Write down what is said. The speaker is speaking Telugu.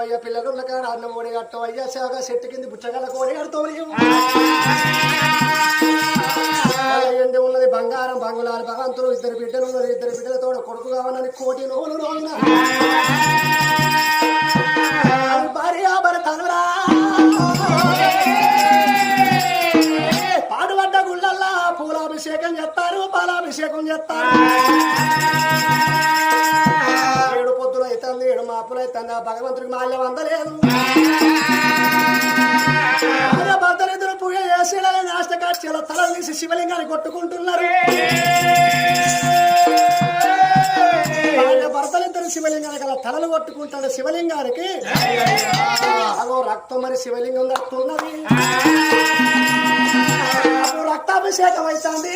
కట్టవయ్యా పిల్లలున్న కాడ అన్నం ఓడి కట్టవయ్యా సేవగా చెట్టు కింది బుచ్చగల కోడి కడతావు ఎండి ఉన్నది బంగారం బంగుళాలు భగవంతులు ఇద్దరు బిడ్డలు ఉన్నారు ఇద్దరు బిడ్డలతో కొడుకు కావాలని కోటి నోలు రోజున భార్యాభర్తనురా పాడుబడ్డ గుళ్ళల్లా పూలాభిషేకం చేస్తారు పాలాభిషేకం చేస్తారు ఏడు పొద్దులు అవుతుంది ఏడు మాపులు అవుతుంది భగవంతుడికి మాల్యం అందలేదు భర్తలిద్దరు పూజ చేసి నాష్టకాక్షల తలలు తీసి శివలింగాన్ని కొట్టుకుంటున్నారు భర్తలిద్దరు శివలింగానికి అలా తలలు కొట్టుకుంటాడు శివలింగానికి అగో రక్తం మరి శివలింగం రక్తున్నది రక్తాభిషేకం అవుతుంది